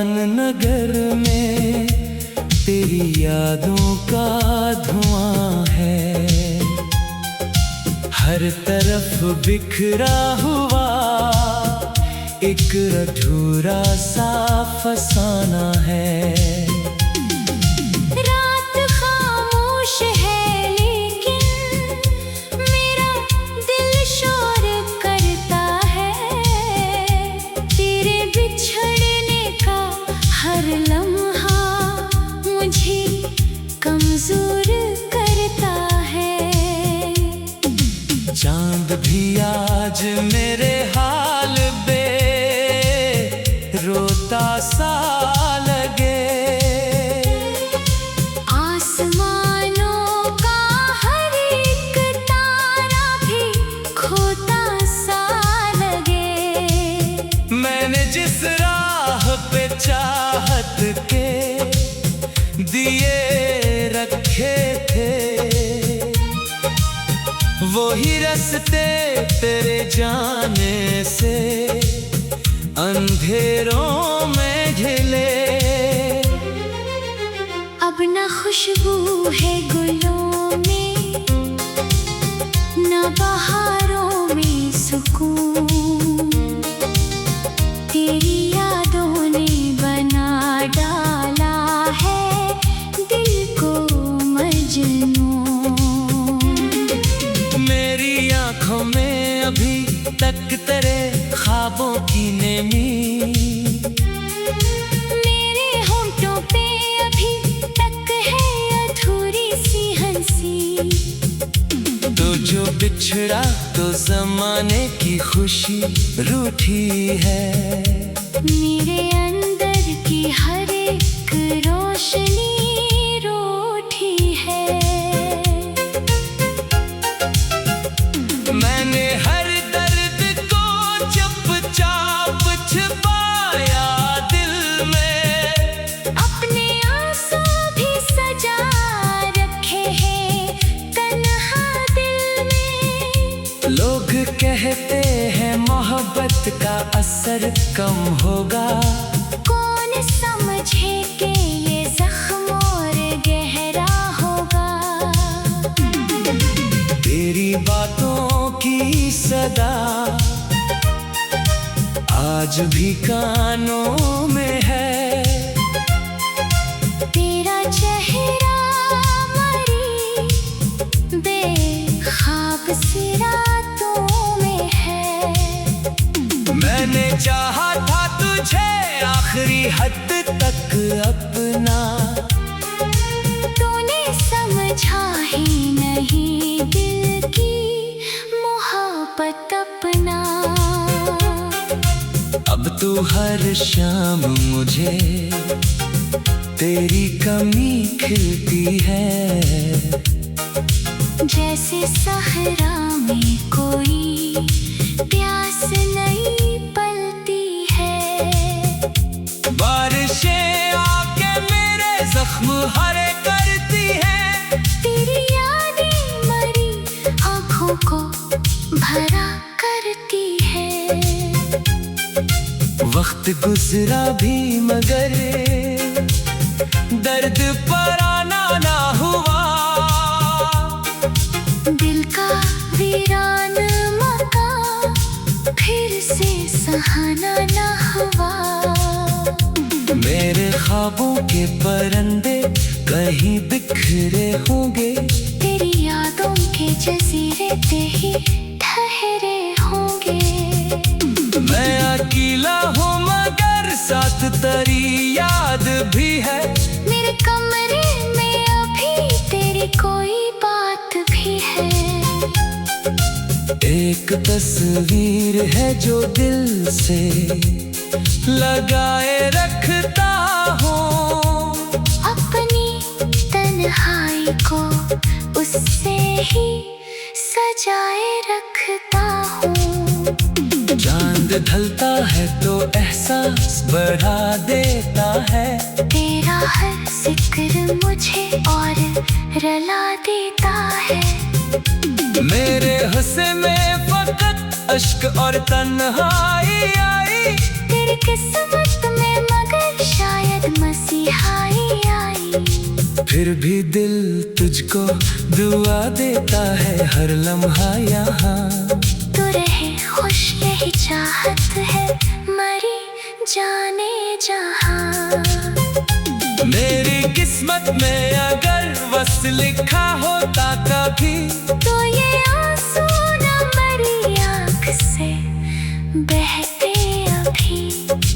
नगर में तेरी यादों का धुआं है। हर तरफ बिखरा हुआ एक अधूरा सा फसाना है। रात खामोश है लेकिन मेरा दिल शोर करता है। तेरे बिछड़ने का हर लम्हा मुझे कमजोर करता है। चांद भी आज मेरे हाल पे रोता सा लगे। आसमानों का हर एक तारा भी खोता सा लगे। मैंने जिस राह पे चाहत के दिए रखे थे, वही रास्ते तेरे जाने से अंधेरों में झिले। अब न खुशबू है गुलों में, न बहारों में सुकून। तेरी यादों ने बना डाला है दिल को मजनून। मेरी आँखों में अभी तक तेरे ख्वाबों की नेमी, मेरे होंठों पे अभी तक है अधूरी सी हंसी। तो जो बिछड़ा तो ज़माने की खुशी रूठी है। मेरे अंदर की हर एक रोशनी रूठी है। मैंने हर दर्द को चुपचाप छिपाया दिल में। अपने आंसू भी सजा रखे हैं तन्हा दिल में। लोग कहते हैं मोहब्बत का असर कम होगा। कौन समझे कि ये जख्म और गहरा होगा। तेरी बातों की सदा आज भी कानों में है। तेरा चेहरा मरी बेख्वाब सी रातों में है। मैंने चाहा था तुझे आखिरी हद तक अपना, तूने समझा ही नहीं दिल की मोहब्बत अपना। अब तू हर शाम मुझे तेरी कमी खिलती है। जैसे सहरा में कोई प्यास नहीं पलती है। बारिशें आके मेरे जख्म हरे करती है। तेरी यादें मरी आँखों को भरा करती है। वक्त गुजरा भी मगर दर्द पराना ना हुआ। दिल का वीरान मकान फिर से सहाना ना हुआ। मेरे ख्वाबों के परिंदे कहीं बिखरे होंगे। तेरी यादों के जजीरे पे ही ठहरे होंगे। मैं अकेला हूँ मगर साथ तेरी याद भी है। मेरे कमरे में अभी तेरी कोई बात भी है। एक तस्वीर है जो दिल से लगाए रखता हूँ। अपनी तन्हाई को उससे ही सजाए रखता हूँ। चांद ढलता है तो एहसास बढ़ा देता है। तेरा हर जिक्र मुझे और रला देता है। मेरे हुस्न में फकत अश्क और तन्हाई आई। तेरी किस्मत में मगर बाद मसीहाई आई। फिर भी दिल तुझको दुआ देता है हर लम्हा यहाँ। तू रहे खुश यही चाहत है मरी जाने जहाँ। मेरी किस्मत में अगर बस लिखा होता कभी, तो ये आंसू न मेरी आँख से बहते अभी।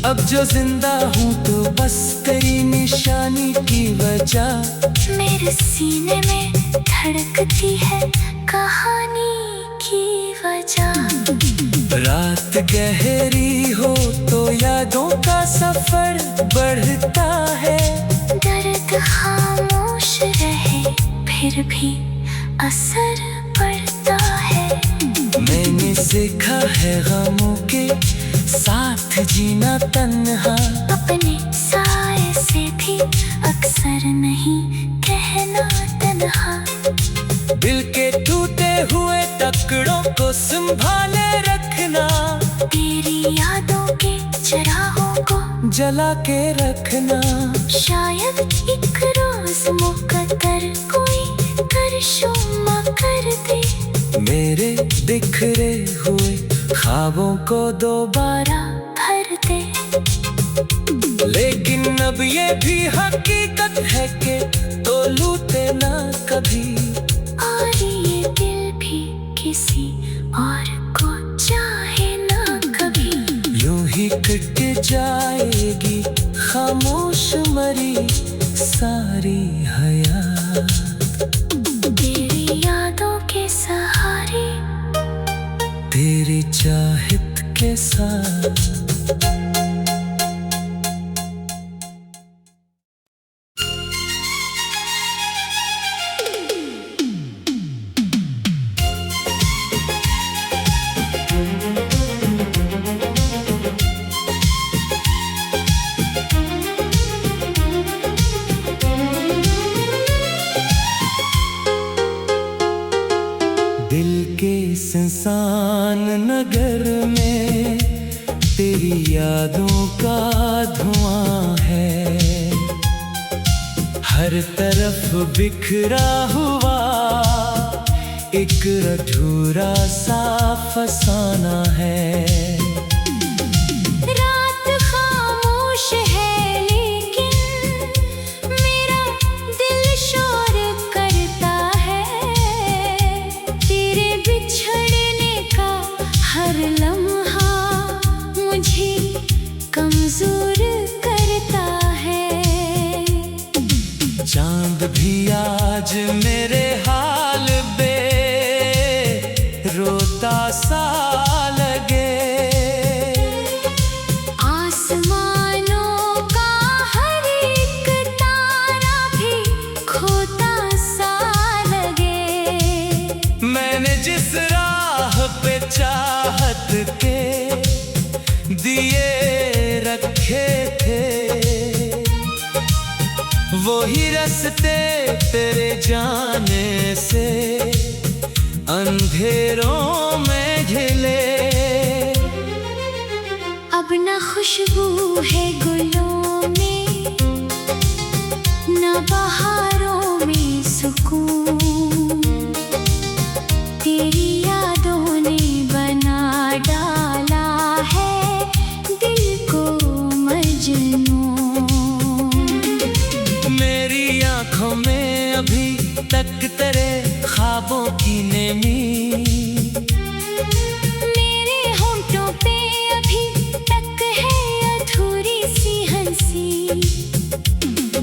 अब जो जिंदा हूँ तो बस तेरी निशानी की वजह। मेरे सीने में धड़कती है कहानी की वजह। रात गहरी हो तो यादों का सफर बढ़ता है। दर्द खामोश रहे फिर भी असर पड़ता है। मैंने सीखा है गमों के साथ जीना तन्हा। अपने साए से भी अक्सर नहीं कहना तन्हा। दिल के टूटे हुए टुकड़ों को संभाले रखना। तेरी यादों के चिरागों को जला के रखना। शायद एक रोज मुकद्दर कोई करशुमा कर दे। मेरे बिखरे हुए ख्वाबों को दोबारा भर दे। लेकिन अब ये भी हकीकत है कि तो लूटे ना कभी। और ये दिल भी किसी और को चाहे ना कभी। यूं ही कट जाएगी खामोश मरी सारी हयात। तेरी यादों के सहारे तेरी चाहत के साथ। दिल के सुनसान नगर में तेरी यादों का धुआं है। हर तरफ बिखरा हुआ एक अधूरा सा फसाना है। रात खामोश है लेकिन मेरा दिल शोर करता है। तेरे बिछड़ने का हर लम्हा मुझे कमजोर करता है। चांद भी आज मेरे हाल पे रोता सा लगे। आसमानों का हर एक तारा भी खोता सा लगे। मैंने जिस राह पे चाहत के दिए रखे थे, वही रास्ते तेरे जाने से अंधेरों में घिले। अब न खुशबू है गुलों में न बहारों में सुकून। तेरी यादों ने बना डाला है दिल को मजनून। मेरी आंखों में अभी तक तेरे ख्वाबों की नेमी। मेरे होंठों पे अभी तक है अधूरी सी हंसी।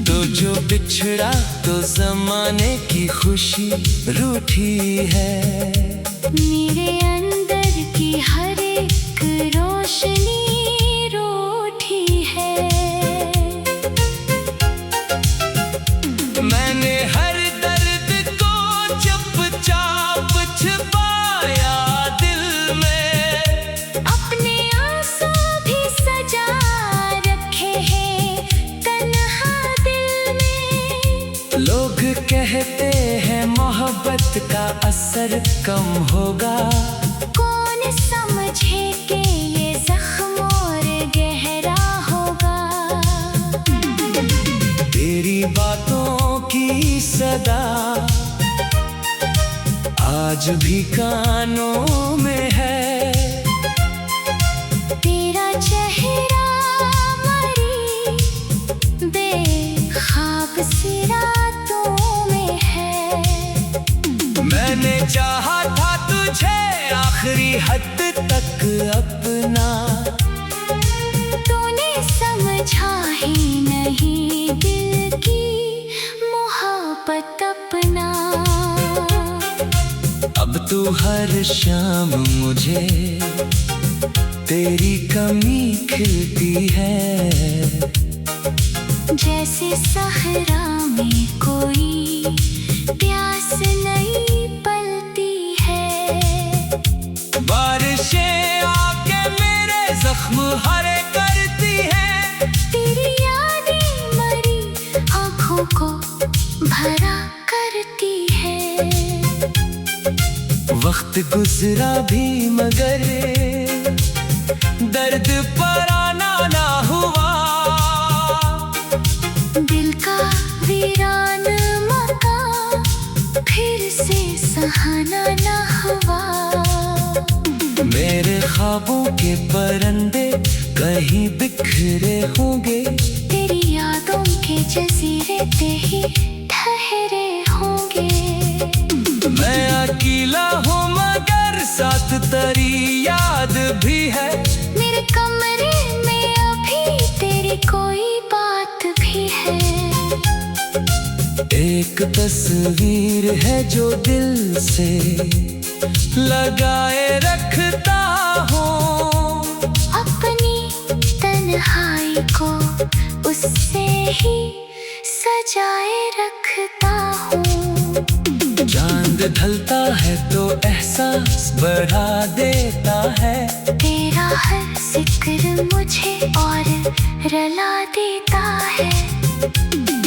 तो जो बिछड़ा तो जमाने की खुशी रूठी है। मेरे अंदर की हर एक रोशनी रूठी है। मैंने हर दर्द को चुपचाप छिपाया दिल में। अपने आंसू भी सजा रखे हैं तन्हा दिल में। लोग कहते हैं मोहब्बत का असर कम होगा। कौन समझे कि ये जख्म और गहरा होगा। बातों की सदा आज भी कानों में है। तेरा चेहरा मरी बेख्वाब सी रातों में है। मैंने चाहा था तुझे आखिरी हद तक अपना, तूने समझा ही नहीं दिल की मोहब्बत अपना। अब तू हर शाम मुझे तेरी कमी खिलती है। जैसे सहरा में कोई प्यास नहीं पलती है। बारिशें आके मेरे जख्म हरे करती हैं। तेरी यादें मरी आँखों को भरा करती है। वक्त गुजरा भी मगर दर्द पराना ना हुआ। दिल का वीरान मकान फिर से सहाना ना हुआ। मेरे ख्वाबों के परंदे कहीं बिखरे होंगे। तेरी यादों के जजीरे पे ही ठहरे होंगे। मैं अकेला हूँ मगर साथ तेरी याद भी है। मेरे कमरे में अभी तेरी कोई बात भी है। एक तस्वीर है जो दिल से लगाए रखता हूँ। अपनी तन्हाई को उससे ही सजाए रखता हूँ। चांद ढलता है तो एहसास बढ़ा देता है। तेरा हर जिक्र मुझे और रला देता है।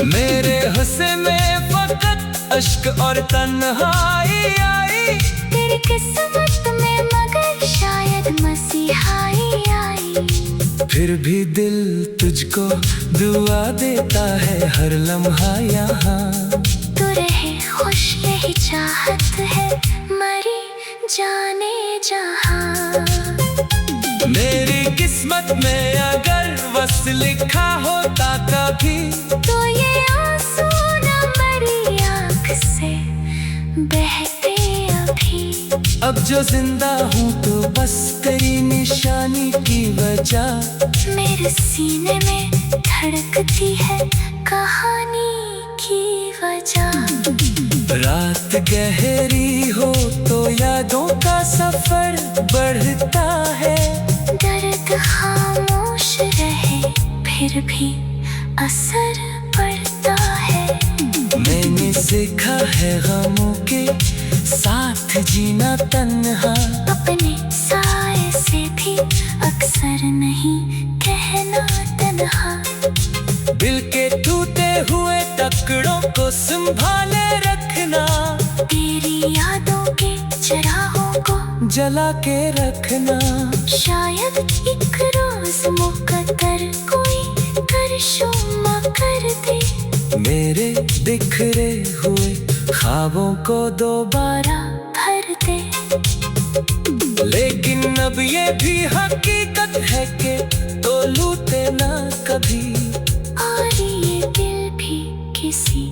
मेरे हुस्न में फकत अश्क और तन्हाई आई। तेरी किस्मत में मगर शायद मसीहाई आई। फिर भी दिल तुझको दुआ देता है हर लम्हा यहाँ। तू रहे खुश यही चाहत है मरी जाने जहां। मेरी किस्मत में अगर बस लिखा होता कभी, तो ये आंसू न मेरी आँख से बहते अभी। अब जो जिंदा हूँ तो बस तेरी निशानी की वजह। मेरे सीने में धड़कती है कहानी की वजह। रात गहरी हो तो यादों का सफर बढ़ता है। दर्द खामोश रहे फिर भी असर पड़ता है। मैंने सीखा है गमों के साथ जीना तन्हा। अपने साए से भी अक्सर नहीं कहना तन्हा। दिल के टूटे हुए टुकड़ों को संभाले रखना। तेरी यादों के चिरागों को जला के रखना। शायद एक रोज मुकद्दर कोई करशुमा कर दे। मेरे बिखरे हुए ख्वाबों को दोबारा भर दे। लेकिन अब ये भी हकीकत है कि तो लूटे ना कभी। और ये दिल भी किसी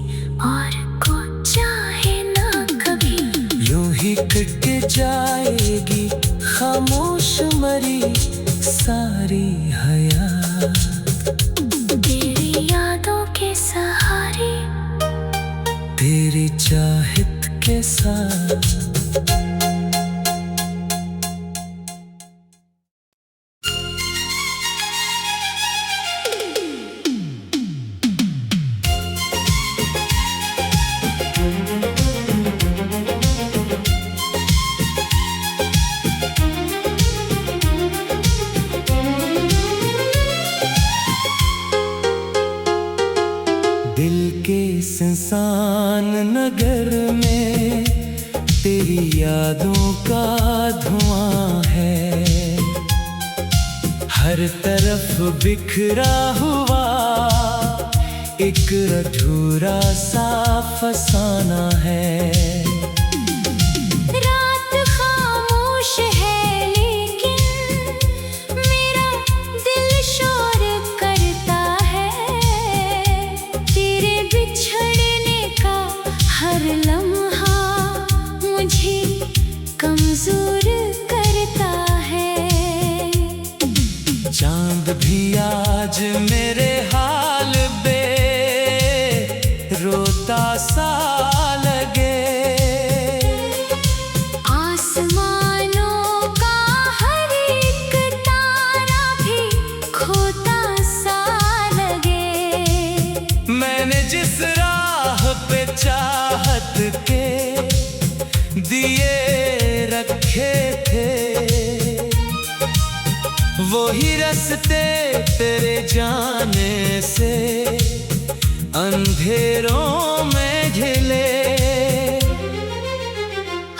और को चाहे ना कभी। यूं ही कट जाएगी खामोश मरी सारी हयात। तेरी यादों के सहारे तेरी चाहत के साथ। दिल के सुनसान नगर में तेरी यादों का धुआं है। हर तरफ बिखरा हुआ एक अधूरा सा फसाना है। रात खामोश है लेकिन मेरा दिल शोर करता है। तेरे बिछड़ने का हर लम्हा मुझे कमजोर करता है। चांद भी आज मेरे हाल पे रोता सा लगे। आसमानों का हर एक तारा भी खोता सा लगे। मैंने जिस राह पे चाहत के दिए रखे थे, वही रास्ते तेरे जाने से अंधेरों में घिले।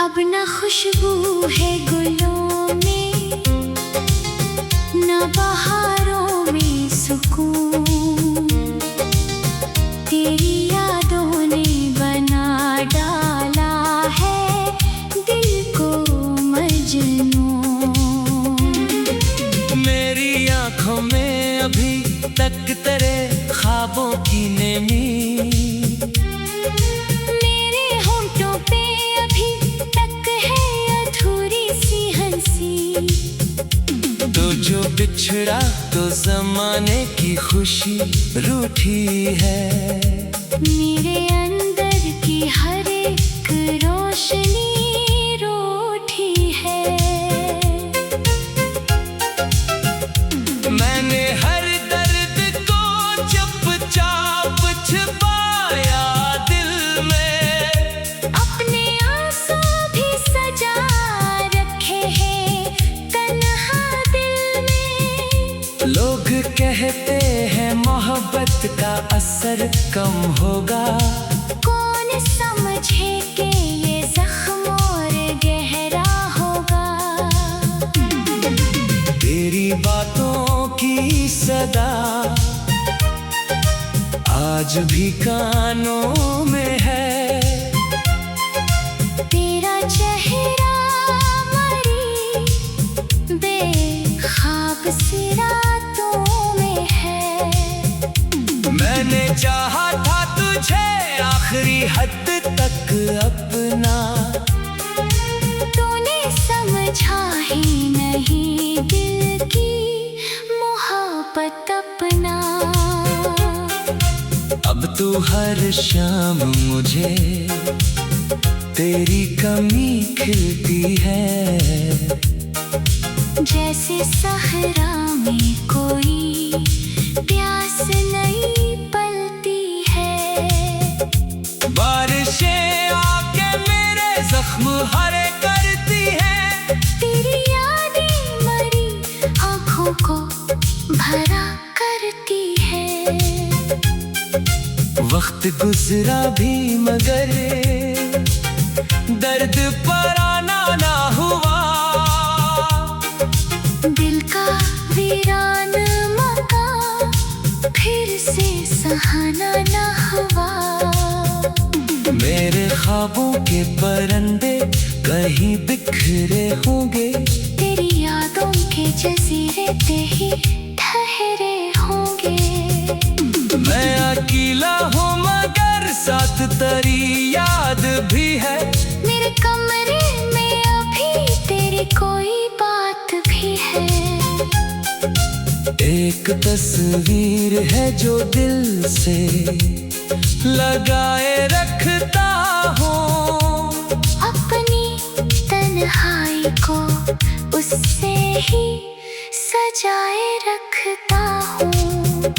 अब न खुशबू है गुलों में, न बहारों में सुकून। तेरी यादों ने बना डाला है दिल को मजनून। मेरी आंखों में अभी तक तेरे ख्वाबों की नेमी। मेरे होंठों पे अभी तक है अधूरी सी हंसी। तो जो बिछड़ा तो जमाने की खुशी रूठी है। मेरे अंदर की हर एक रोशनी रूठी है। मैंने हर दर्द को चुपचाप छिपाया दिल में। अपने आंसू भी सजा रखे हैं तन्हा दिल में। लोग कहते हैं मोहब्बत का असर कम होगा। कौन समझे कि ये जख्म और गहरा होगा। तेरी बातों की सदा आज भी कानों में है। तेरा चेहरा मरी बेख्वाब सी रातों में है। मैंने चाहा था तुझे आखिरी हद तक अपना, तूने समझा ही नहीं दिल की मोहब्बत अपना। अब तू हर शाम मुझे तेरी कमी खिलती है। जैसे सहरा में कोई प्यास नहीं पलती है। बारिशें आके मेरे जख्म हरे करती हैं। तेरी यादें मरी आँखों को भरा करती है। वक्त गुजरा भी मगर दर्द पर आना ना हुआ। दिल का वीरान मकान फिर से सहाना ना हुआ। मेरे ख्वाबों के परंदे कहीं बिखरे होंगे। तेरी यादों के जजीरे पे ही ठहरे होंगे। मैं अकेला हूँ मगर साथ तेरी याद भी है। मेरे कमरे में अभी तेरी कोई बात भी है। एक तस्वीर है जो दिल से लगाए रखता हूँ। अपनी तन्हाई को उससे ही सजाए रखता हूँ।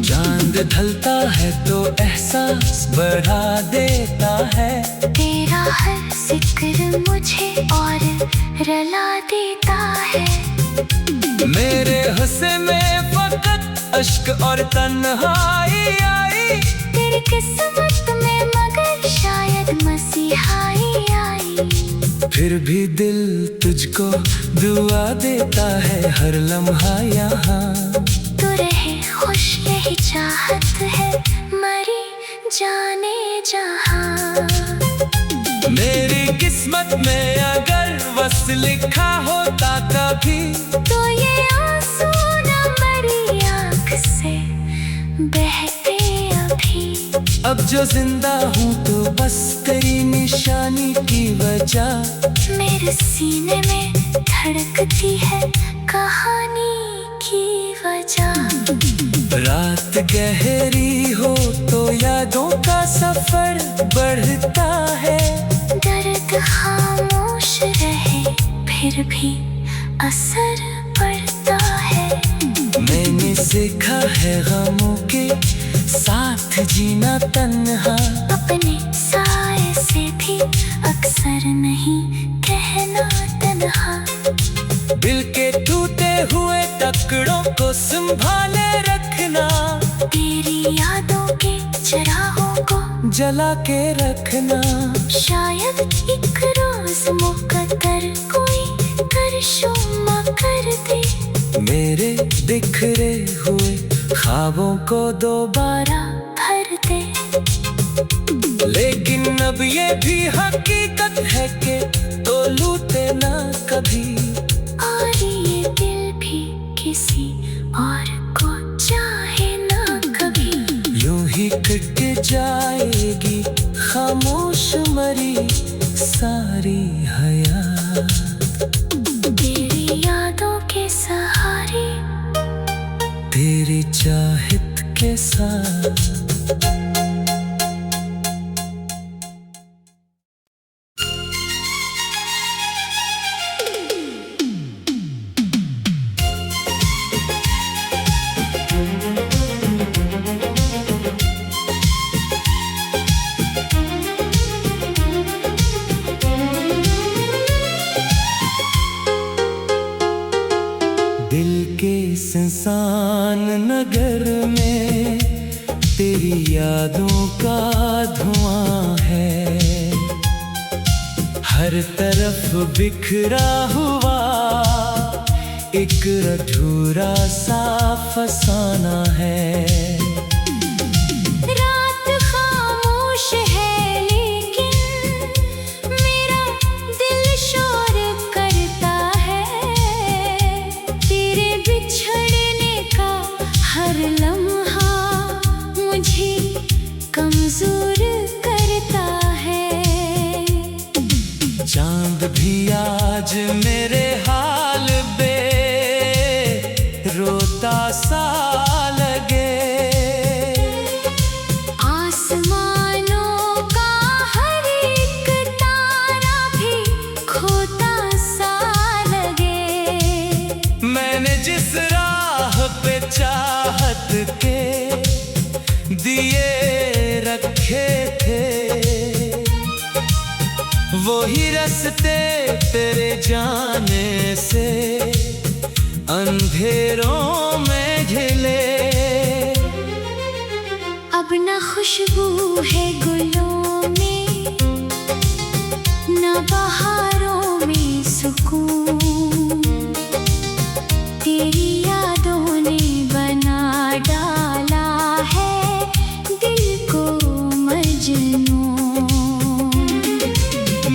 चांद ढलता है तो एहसास बढ़ा देता है। तेरा हर जिक्र मुझे और रला देता है। मेरे हुस्न में फकत अश्क और तन्हाई आई। तेरी किस्मत में मगर शायद मसीहाई आई। फिर भी दिल तुझको दुआ देता है हर लम्हा यहाँ। तू रहे खुश यही चाहत है। जाने जहां। मेरी किस्मत में अगर बस लिखा होता कभी, तो ये आंसू न मेरी आँख से बहते अभी। अब जो जिंदा हूँ तो बस तेरी निशानी की वजह। मेरे सीने में धड़कती है कहानी की वजह। रात गहरी हो तो यादों का सफर बढ़ता है। दर्द खामोश रहे फिर भी असर पड़ता है। मैंने सीखा है गमों के साथ जीना तन्हा। अपने साए से भी अक्सर नहीं कहना तन्हा। दिल के टूटे हुए टुकड़ों को संभाले रखना। तेरी यादों के चिरागों को जला के रखना। शायद एक रोज मुकद्दर कोई करशुमा कर दे। मेरे बिखरे हुए ख्वाबों को दोबारा भर दे। लेकिन अब ये भी हकीकत है कि तो लूटे ना कभी। और ये दिल भी किसी और को चाहे ना कभी। यूं ही कट जाएगी खामोश मरी सारी हयात। तेरी यादों के सहारे, तेरी चाहत के साथ। दिल के सुनसान नगर में तेरी यादों का धुआं है। हर तरफ बिखरा हुआ एक अधूरा सा फसाना है। रात खामोश है लेकिन मेरा दिल शोर करता है। तेरे बिछड़ने का हर लम्हा मुझे कमजोर करता है। चांद भी आज मेरे हाल पे रोता सा लगे। आसमानों का हर एक तारा भी खोता सा लगे। मैंने जिस राह पे चाहत के दिए रखे थे, वही रास्ते तेरे जाने से अंधेरों में झिले। अब न खुशबू है गुलों में, न बहारों में सुकून। तेरी यादों ने बना डाला है दिल को मजनून।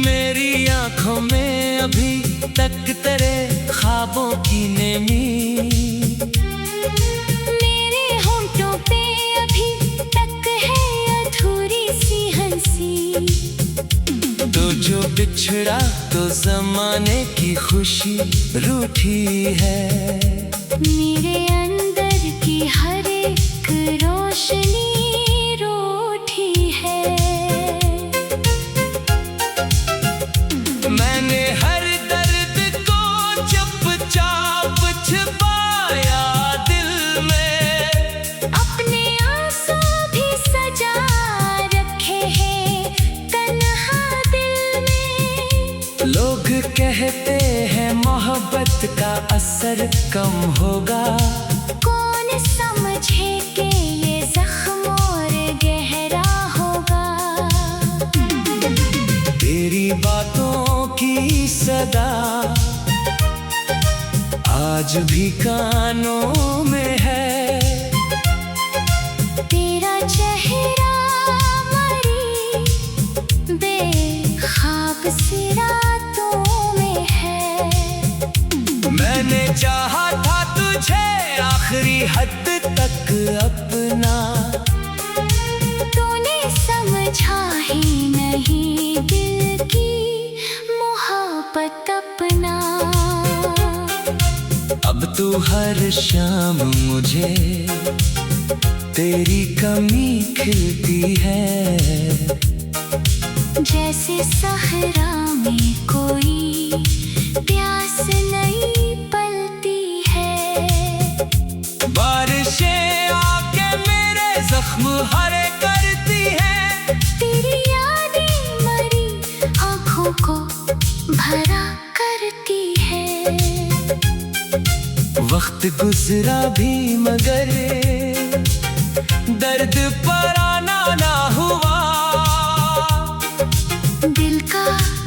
मेरी आँखों में अभी तक तेरे ख्वाबों की नेमी। मेरे होंठों पे अभी तक है अधूरी सी हंसी। तो जो बिछड़ा तो जमाने की खुशी रूठी है। मेरे अंदर की हर एक रोशनी रूठी है। मैंने हर दर्द को चुपचाप छिपाया दिल में। अपने आंसू भी सजा रखे हैं तन्हा दिल में। लोग कहते हैं मोहब्बत का असर कम होगा। कौन समझे कि ये जख्म और गहरा होगा। तेरी बातों की सदा आज भी कानों में है। तेरा चेहरा चाहा था तुझे आखिरी हद तक अपना, तूने समझा ही नहीं दिल की मोहब्बत अपना। अब तू हर शाम मुझे तेरी कमी खिलती है, जैसे सहरा में कोई प्यास नहीं पलती है। बारिशें आके मेरे जख्म हरे करती है, तेरी यादें मरी आँखों को भरा करती है। वक्त गुजरा भी मगर दर्द पराना ना हुआ, दिल का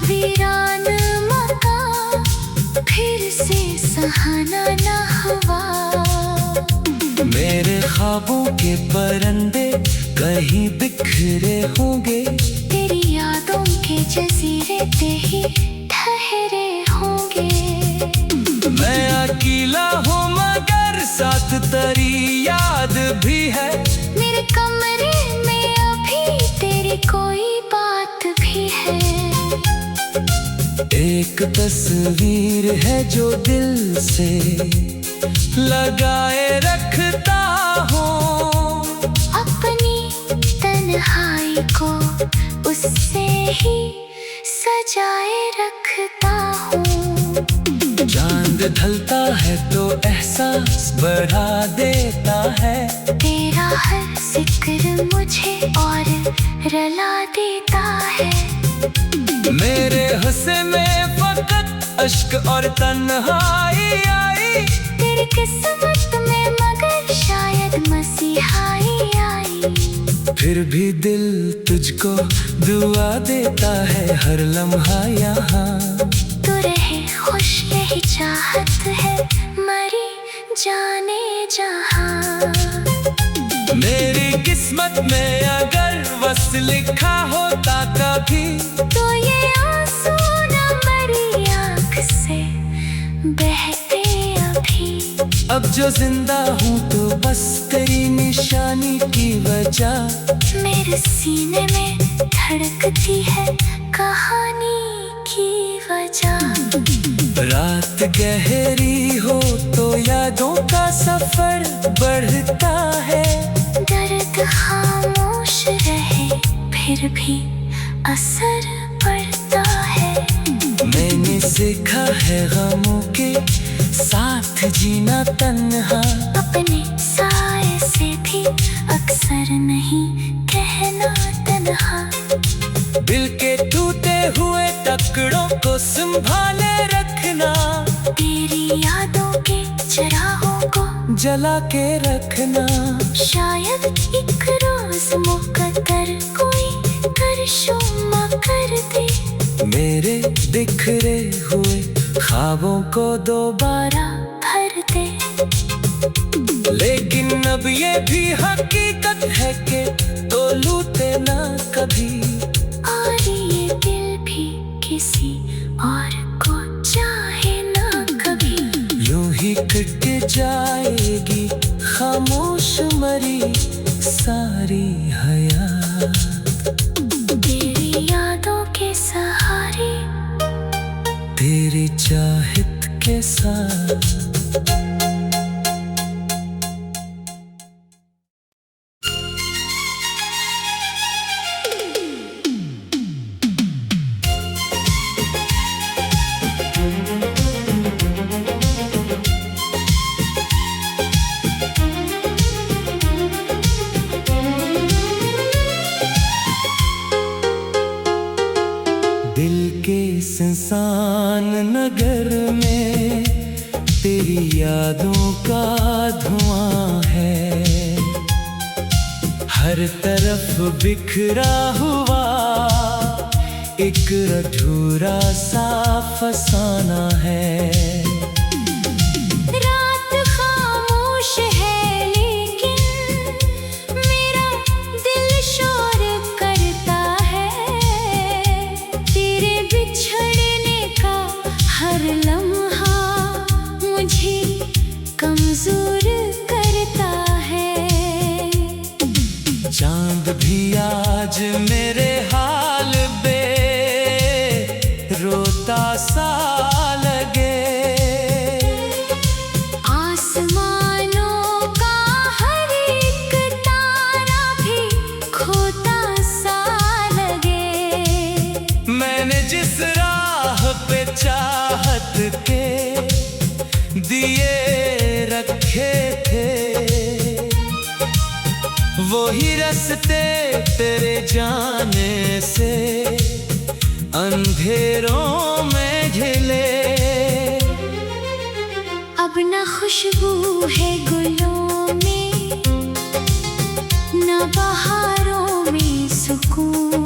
वीरान मकान फिर से सहाना ना हुआ। मेरे ख्वाबों के परंदे कहीं बिखरे होंगे, तेरी यादों के जजीरे ते ही ठहरे होंगे। मैं अकेला हूँ मगर साथ तेरी याद भी है, मेरे कमरे में अभी तेरी कोई बात भी है। एक तस्वीर है जो दिल से लगाए रखता हूँ, अपनी तन्हाई को उससे ही सजाए रखता हूँ। चांद ढलता है तो एहसास बढ़ा देता है, तेरा हर जिक्र मुझे और रला देता है। मेरे हुस्न में फकत अश्क और तन्हाई आई, तेरी किस्मत में मगर शायद मसीहाई आई। फिर भी दिल तुझको दुआ देता है हर लम्हा यहाँ, तू रहे खुश यही चाहत है मरी जाने जहां। मेरी किस्मत में अगर बस लिखा होता कभी, तो ये आंसू न मेरी आँख से बहते अभी। अब जो जिंदा हूँ तो बस तेरी निशानी की वजह, मेरे सीने में धड़कती है कहानी की वजह। रात गहरी हो तो यादों का सफर बढ़ता है, दर्द खामोश रहे फिर भी असर पड़ता है। मैंने सीखा है गमों के साथ जीना तन्हा, अपने साए से भी अक्सर नहीं कहना तन्हा। दिल के टूटे हुए टुकड़ों को संभाले रखना, तेरी यादों के चिरागों को जला के रखना। शायद एक रोज मुकद्दर कोई करशुमा कर दे, मेरे बिखरे हुए ख्वाबों को दोबारा भर दे। लेकिन अब ये भी हकीकत है कि तो लूटे ना कभी, और ये दिल भी किसी और को चाहे ना कभी। यूं ही कट जाएगी खामोश मरी सारी हयात, तेरी यादों के सहारे, तेरी चाहत के साथ। दिल के सुनसान नगर में तेरी यादों का धुआं है, हर तरफ बिखरा हुआ एक अधूरा सा फसाना है। रात खामोश है लेकिन मेरा दिल शोर करता है, तेरे बिछड़ने का हर लम्हा मुझे मेरे हाल पे रोता सा लगे। आसमानों का हर एक तारा भी खोता सा लगे। मैंने जिस राह पे चाहत के दिए रखे थे, वही रास्ते तेरे जाने से अंधेरों में झिले। अब न खुशबू है गुलों में, न बहारों में सुकून।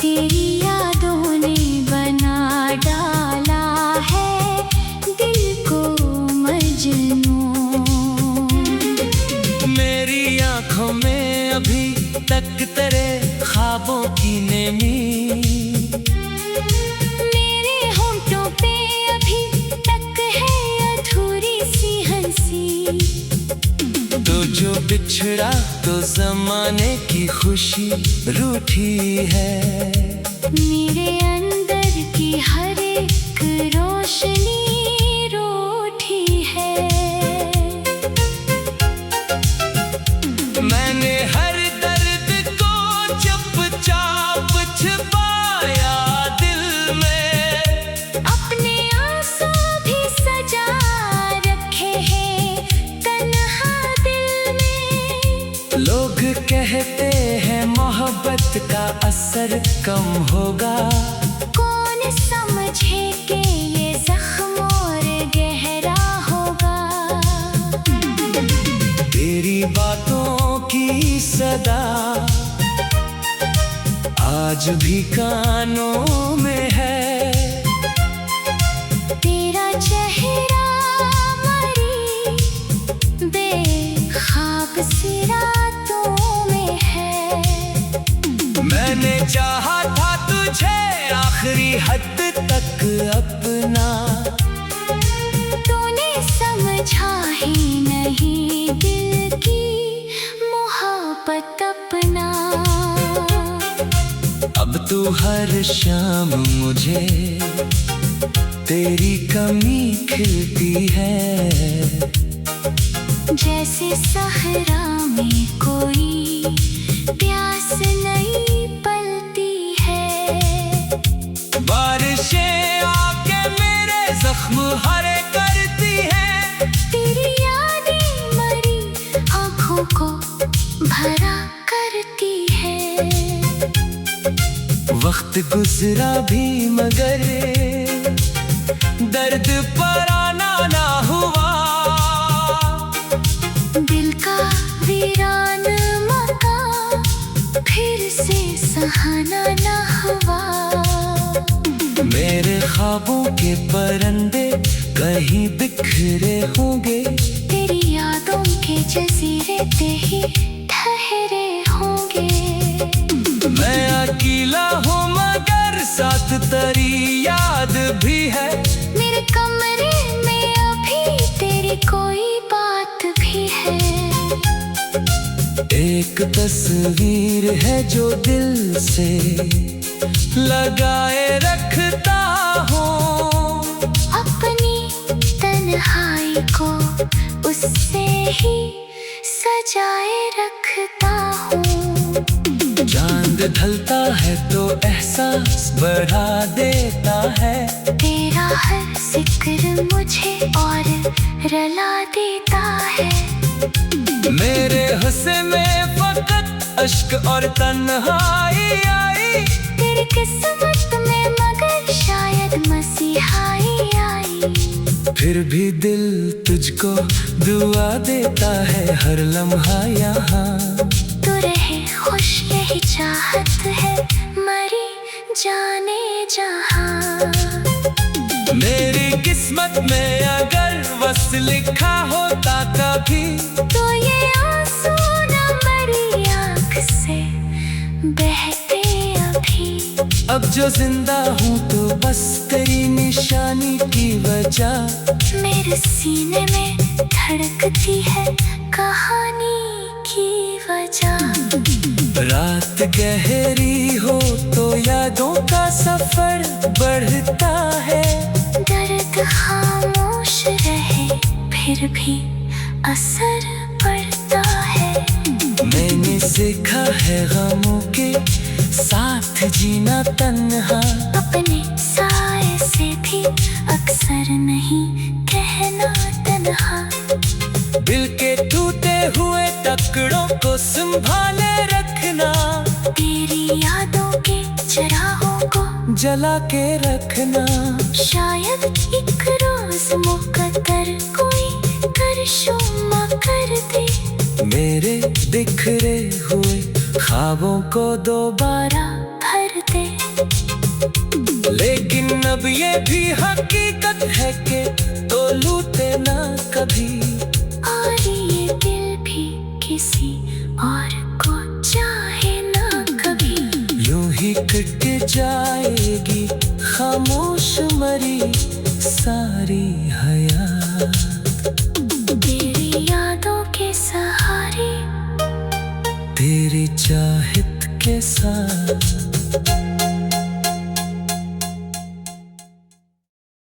तेरी यादों ने बना डाला है दिल को मजनून। मेरी आंखों में अभी तक तेरे ख्वाबों की नेमी, मेरे होंठों पे अभी तक है अधूरी सी हंसी। तो जो बिछड़ा तो जमाने की खुशी रूठी है। मेरे अंदर की हर एक रोशनी रूठी है। मैंने हर दर्द को चुपचाप छिपाया दिल में, अपने आंसू भी सजा रखे हैं तन्हा दिल में। लोग कहते हैं मोहब्बत का असर कम होगा, कौन समझे कि ये जख्म और गहरा होगा। तेरी बातों की सदा आज भी कानों में है। तेरा चेहरा मरी बेख्वाब सी रातों में है। मैंने चाहा था तुझे आखिरी हद तक अपना, तूने समझा ही नहीं दिल की मोहब्बत अपना। अब तू हर शाम मुझे तेरी कमी खिलती है। जैसे सहरा में कोई प्यास नहीं पलती है। बारिशें आके मेरे जख्म हरे करती हैं। तेरी यादें मरी आँखों को भरा करती है। वक्त गुजरा भी मगर दर्द पराना ना हुआ। दिल का वीरान मकान फिर से सहाना ना हुआ। मेरे ख्वाबों के परंदे कहीं बिखरे होंगे, तेरी यादों के जजीरे पे ही ठहरे होंगे। मैं अकेला हूँ मगर साथ तेरी याद भी है। मेरे कमरे में अभी तेरी कोई बात भी है। एक तस्वीर है जो दिल से लगाए रखता हूँ। अपनी तन्हाई को उससे ही सजाए रखता हूँ। चांद ढलता है तो एहसास बढ़ा देता है। तेरा हर जिक्र मुझे और रला देता है। मेरे हुस्न में फकत अश्क और तन्हाई आई। तेरी किस्मत में मगर शायद मसीहाई आई। फिर भी दिल तुझको दुआ देता है हर लम्हा यहाँ। तू रहे खुश यही चाहत है मरी जाने जहाँ। मेरी किस्मत में अगर बस लिखा होता कभी, तो ये आंसू न मेरी आँख से बहते अभी। अब जो जिंदा हूँ तो बस तेरी निशानी की वजह। मेरे सीने में धड़कती है कहानी की वजह। रात गहरी हो तो यादों का सफर बढ़ता है। दर्द खामोश रहे फिर भी असर पड़ता है। मैंने सीखा है गमों के साथ जीना तन्हा। अपने साए से भी अक्सर नहीं कहना तन्हा। दिल के टूटे हुए टुकड़ों को संभाले रखना। तेरी यादों के चराहों को जला के रखना। शायद एक रोज मुकद्दर कोई करशुमा कर दे। मेरे बिखरे हुए ख्वाबों को दोबारा भर दे। लेकिन अब ये भी हकीकत है कि तो लूटे ना कभी। और ये दिल भी किसी और को चाहे ना कभी। यूं ही कट जाएगी खामोश मरी सारी हयात। तेरी यादों के सहारे, तेरी चाहत के साथ।